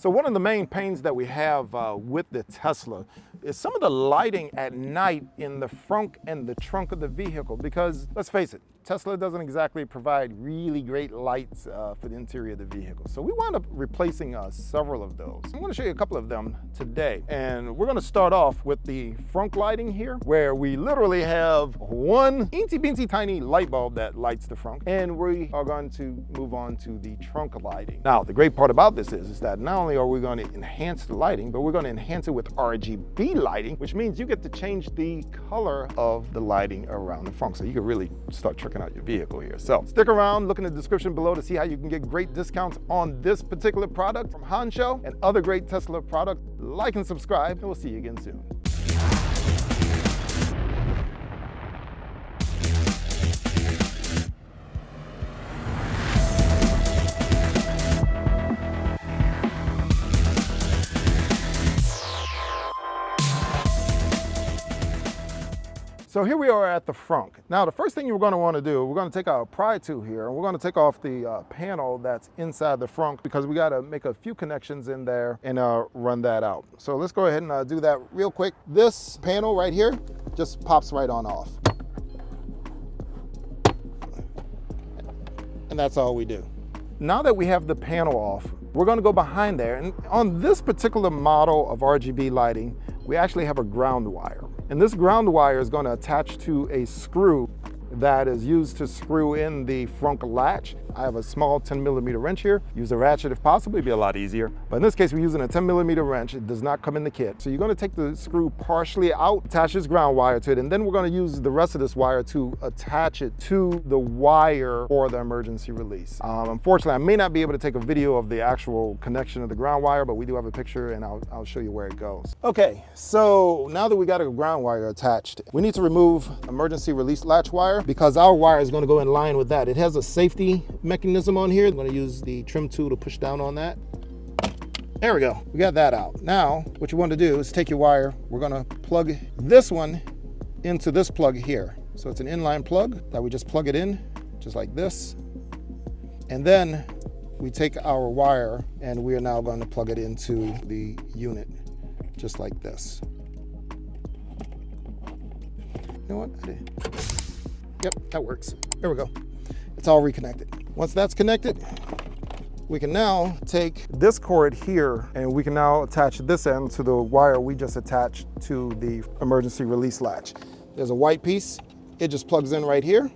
So one of the main pains that we have with the Tesla is some of the lighting at night in the frunk and the trunk of the vehicle, because let's face it, Tesla doesn't exactly provide really great lights for the interior of the vehicle. So we wound up replacing several of those. I'm going to show you a couple of them today. And we're going to start off with the frunk lighting here, where we literally have one teensy-beensy tiny light bulb that lights the frunk. And we are going to move on to the trunk lighting. Now, the great part about this is that not only are we going to enhance the lighting, but we're going to enhance it with RGB lighting, which means you get to change the color of the lighting around the frunk. So you can really start tricking out your vehicle here. So stick around, look in the description below to see how you can get great discounts on this particular product from Hansho and other great Tesla products. Like and subscribe, and we'll see you again soon. So here we are at the frunk. Now, the first thing you're going to want to do, we're going to take our pry tool here, and we're going to take off the panel that's inside the frunk, because we got to make a few connections in there and run that out. So let's go ahead and do that real quick. This panel right here just pops right on off. And that's all we do. Now that we have the panel off, we're going to go behind there. And on this particular model of RGB lighting, we actually have a ground wire. And this ground wire is going to attach to a screw that is used to screw in the frunk latch. I have a small 10mm wrench here. Use a ratchet if possible, it'd be a lot easier. But in this case, we're using a 10mm wrench. It does not come in the kit. So you're going to take the screw partially out, attach this ground wire to it, and then we're going to use the rest of this wire to attach it to the wire for the emergency release. Unfortunately, I may not be able to take a video of the actual connection of the ground wire, but we do have a picture, and I'll show you where it goes. Okay, so now that we got a ground wire attached, we need to remove emergency release latch wire, because our wire is going to go in line with that. It has a safety mechanism on here. I'm going to use the trim tool to push down on that. There we go. We got that out. Now, what you want to do is take your wire. We're going to plug this one into this plug here. So it's an inline plug that we just plug it in, just like this. And then we take our wire and we are now going to plug it into the unit, just like this. You know what? Yep, that works. There we go. It's all reconnected. Once that's connected, we can now take this cord here and we can now attach this end to the wire we just attached to the emergency release latch. There's a white piece. It just plugs in right here.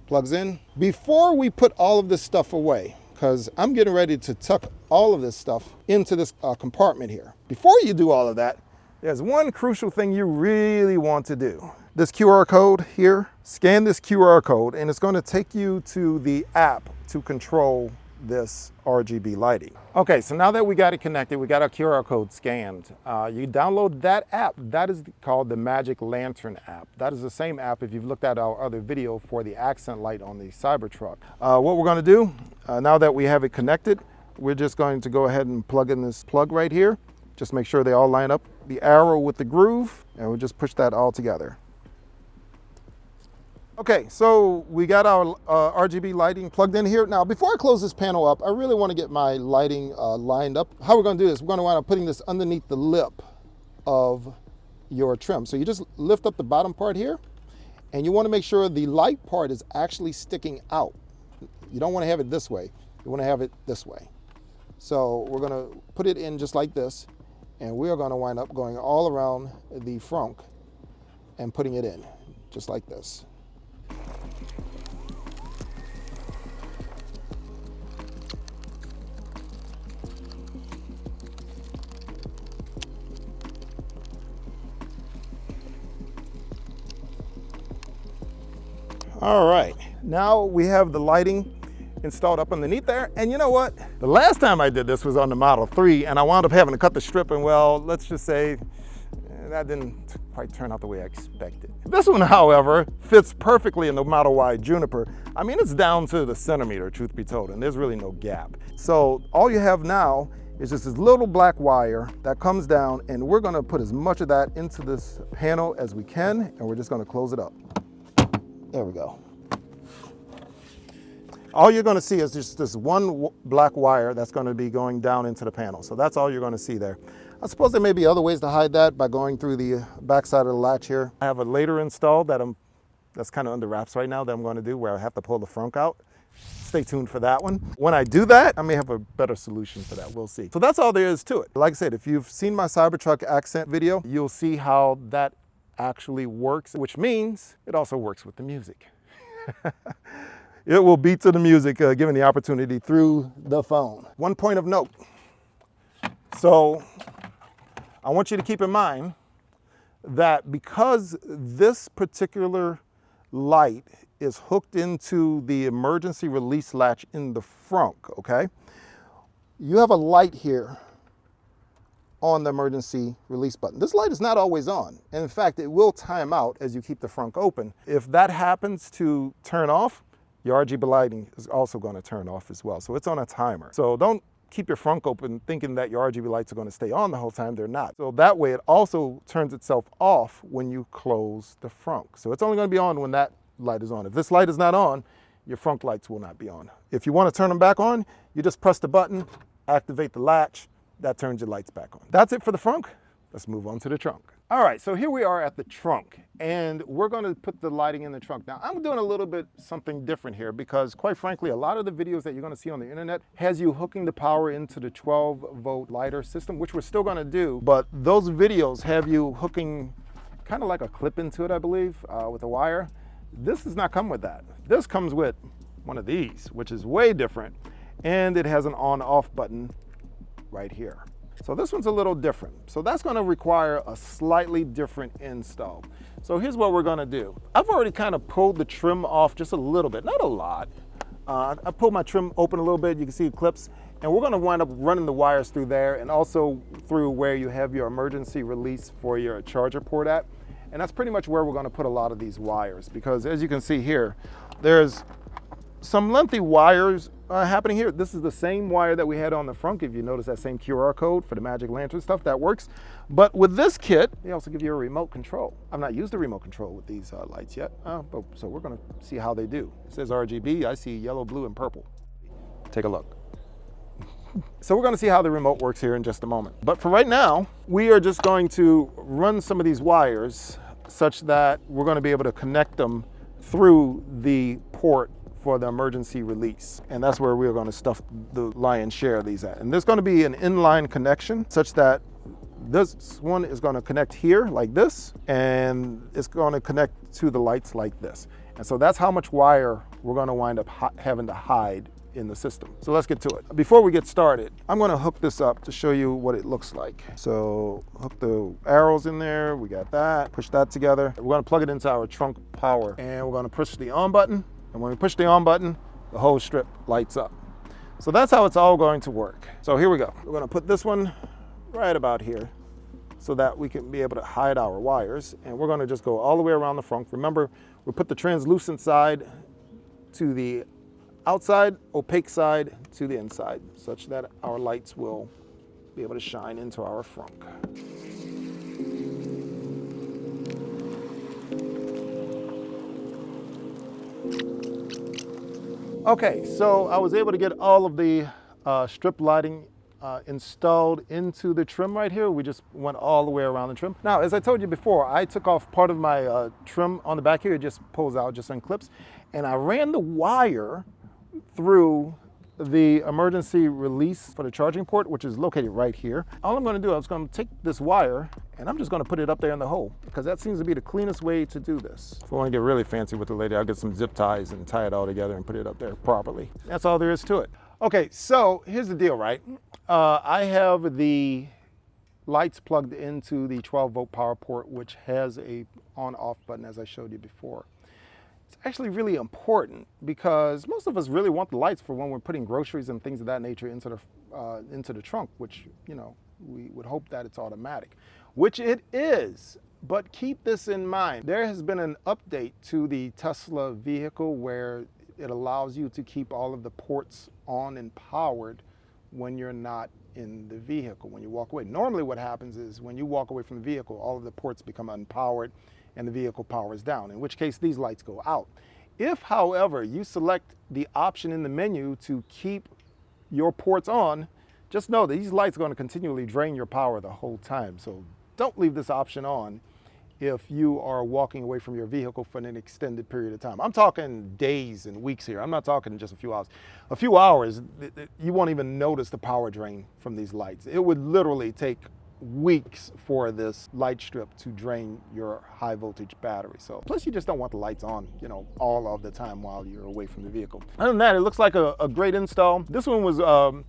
Plugs in. Before we put all of this stuff away, because I'm getting ready to tuck all of this stuff into this compartment here. Before you do all of that, there's one crucial thing you really want to do. This QR code here, scan this QR code, and it's going to take you to the app to control this RGB lighting. Okay, so now that we got it connected, we got our QR code scanned. You download that app. That is called the Magic Lantern app. That is the same app if you've looked at our other video for the accent light on the Cybertruck. What we're going to do, now that we have it connected, we're just going to go ahead and plug in this plug right here. Just make sure they all line up. The arrow with the groove, and we'll just push that all together. Okay, so we got our RGB lighting plugged in here. Now, before I close this panel up, I really want to get my lighting lined up. How we're going to do this, we're going to wind up putting this underneath the lip of your trim. So you just lift up the bottom part here, and you want to make sure the light part is actually sticking out. You don't want to have it this way. You want to have it this way. So we're going to put it in just like this, and we are going to wind up going all around the frunk and putting it in, just like this. All right, now we have the lighting installed up underneath there. And you know what? The last time I did this was on the Model 3, and I wound up having to cut the strip, and well, let's just say that didn't quite turn out the way I expected. This one, however, fits perfectly in the Model Y Juniper. I mean, it's down to the centimeter, truth be told, and there's really no gap. So all you have now is just this little black wire that comes down, and we're gonna put as much of that into this panel as we can, and we're just gonna close it up. There we go. All you're going to see is just this one black wire that's going to be going down into the panel. So that's all you're going to see there. I suppose there may be other ways to hide that by going through the backside of the latch here. I have a later installed that's kind of under wraps right now that I'm going to do, where I have to pull the frunk out. Stay tuned for that one. When I do that, I may have a better solution for that. We'll see. So that's all there is to it. Like I said, if you've seen my Cybertruck accent video, you'll see how that actually works, which means it also works with the music. It will beat to the music given the opportunity through the phone. One point of note. So I want you to keep in mind that because this particular light is hooked into the emergency release latch in the frunk, okay? You have a light here on the emergency release button. This light is not always on. And in fact, it will time out as you keep the frunk open. If that happens to turn off, your RGB lighting is also going to turn off as well. So it's on a timer. So don't keep your frunk open thinking that your RGB lights are going to stay on the whole time. They're not. So that way it also turns itself off when you close the frunk. So it's only going to be on when that light is on. If this light is not on, your frunk lights will not be on. If you want to turn them back on, you just press the button, activate the latch, that turns your lights back on. That's it for the frunk. Let's move on to the trunk. All right, so here we are at the trunk, and we're going to put the lighting in the trunk. Now, I'm doing a little bit something different here because, quite frankly, a lot of the videos that you're going to see on the internet has you hooking the power into the 12-volt lighter system, which we're still going to do, but those videos have you hooking kind of like a clip into it, I believe, with a wire. This does not come with that. This comes with one of these, which is way different, and it has an on-off button right here. So this one's a little different. So that's going to require a slightly different install. So here's what we're going to do. I've already kind of pulled the trim off just a little bit, not a lot. I pulled my trim open a little bit. You can see the clips, and we're going to wind up running the wires through there and also through where you have your emergency release for your charger port at. And that's pretty much where we're going to put a lot of these wires, because as you can see here, there's some lengthy wires happening here. This is the same wire that we had on the front. If you notice that same QR code for the magic lantern stuff, that works. But with this kit, they also give you a remote control. I've not used the remote control with these lights yet, so we're going to see how they do. It says RGB. I see yellow, blue, and purple. Take a look. So we're going to see how the remote works here in just a moment. But for right now, we are just going to run some of these wires such that we're going to be able to connect them through the port for the emergency release. And that's where we're going to stuff the lion's share of these at. And there's going to be an inline connection such that this one is going to connect here like this, and it's going to connect to the lights like this. And so that's how much wire we're going to wind up having to hide in the system. So let's get to it. Before we get started, I'm going to hook this up to show you what it looks like. So hook the arrows in there. We got that. Push that together. We're going to plug it into our trunk power, and we're going to push the on button. And when we push the on button, the whole strip lights up. So that's how it's all going to work. So here we go. We're going to put this one right about here so that we can be able to hide our wires. And we're going to just go all the way around the front. Remember, we put the translucent side to the outside, opaque side to the inside, such that our lights will be able to shine into our frunk. Okay, so I was able to get all of the strip lighting installed into the trim right here. We just went all the way around the trim. Now, as I told you before, I took off part of my trim on the back here. It just pulls out, just unclips. And I ran the wire through the emergency release for the charging port, which is located right here. All I'm going to do, I was going to take this wire and I'm just going to put it up there in the hole, because that seems to be the cleanest way to do this. If I want to get really fancy with the lady, I'll get some zip ties and tie it all together and put it up there properly. That's all there is to it. Okay, so here's the deal, right? I have the lights plugged into the 12-volt power port, which has a on-off button, as I showed you before. It's actually really important because most of us really want the lights for when we're putting groceries and things of that nature into the trunk, which, you know, we would hope that it's automatic, which it is. But keep this in mind. There has been an update to the Tesla vehicle where it allows you to keep all of the ports on and powered when you're not in the vehicle, when you walk away. Normally what happens is when you walk away from the vehicle, all of the ports become unpowered and the vehicle powers down, in which case these lights go out. If, however, you select the option in the menu to keep your ports on, just know that these lights are going to continually drain your power the whole time. So don't leave this option on if you are walking away from your vehicle for an extended period of time. I'm talking days and weeks here. I'm not talking just a few hours. A few hours, you won't even notice the power drain from these lights. It would literally take weeks for this light strip to drain your high voltage battery. So plus you just don't want the lights on, you know, all of the time while you're away from the vehicle. Other than that, it looks like a great install. This one was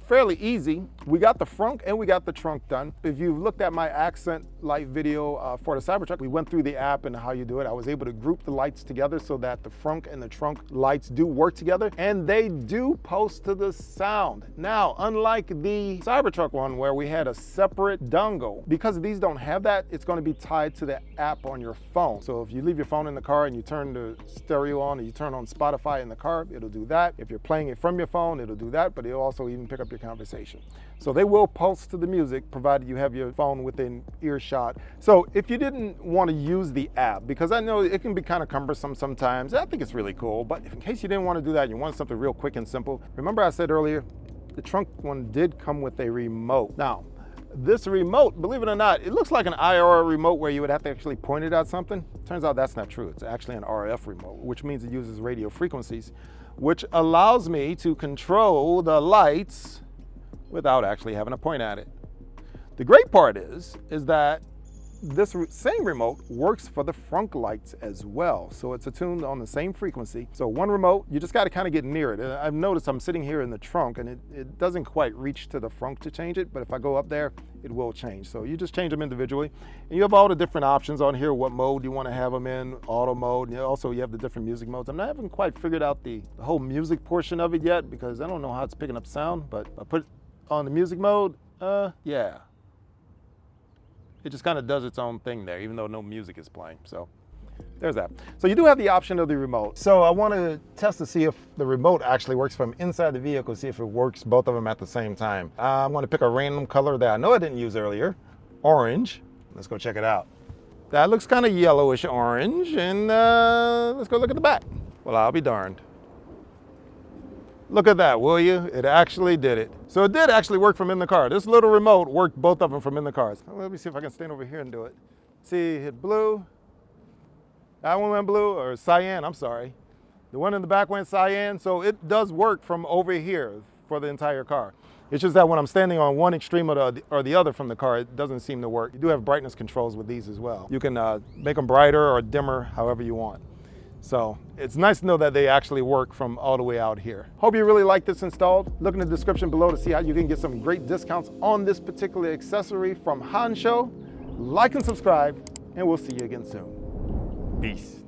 fairly easy. We got the frunk and we got the trunk done. If you've looked at my accent light video for the Cybertruck, we went through the app and how you do it. I was able to group the lights together so that the frunk and the trunk lights do work together, and they do post to the sound. Now, unlike the Cybertruck one where we had a separate dongle, because these don't have that, it's going to be tied to the app on your phone. So if you leave your phone in the car and you turn the stereo on, and you turn on Spotify in the car, it'll do that. If you're playing it from your phone, it'll do that, but it'll also even pick up your conversation. So they will pulse to the music, provided you have your phone within earshot. So if you didn't want to use the app, because I know it can be kind of cumbersome sometimes, I think it's really cool, but in case you didn't want to do that, you want something real quick and simple, remember I said earlier, the trunk one did come with a remote. Now, this remote, believe it or not, it looks like an IR remote where you would have to actually point it at something. Turns out that's not true. It's actually an RF remote, which means it uses radio frequencies, which allows me to control the lights without actually having to point at it. The great part is that this same remote works for the frunk lights as well. So it's attuned on the same frequency. So one remote, you just got to kind of get near it. And I've noticed I'm sitting here in the trunk and it doesn't quite reach to the frunk to change it, but if I go up there, it will change. So you just change them individually. And you have all the different options on here, what mode you want to have them in, auto mode. And also you have the different music modes. I haven't quite figured out the whole music portion of it yet because I don't know how it's picking up sound, but I put it on the music mode, yeah. It just kind of does its own thing there, even though no music is playing. So there's that. So you do have the option of the remote. So I want to test to see if the remote actually works from inside the vehicle, see if it works both of them at the same time. I'm going to pick a random color that I know I didn't use earlier, orange. Let's go check it out. That looks kind of yellowish orange, and let's go look at the back. Well, I'll be darned. Look at that, will you? It actually did it. So it did actually work from in the car. This little remote worked both of them from in the cars. Let me see if I can stand over here and do it. See, hit blue. That one went blue, or cyan, I'm sorry. The one in the back went cyan, so it does work from over here for the entire car. It's just that when I'm standing on one extreme or the other from the car, it doesn't seem to work. You do have brightness controls with these as well. You can make them brighter or dimmer, however you want. So it's nice to know that they actually work from all the way out here. Hope you really like this installed. Look in the description below to see how you can get some great discounts on this particular accessory from Hansho. Like and subscribe, and we'll see you again soon. Peace.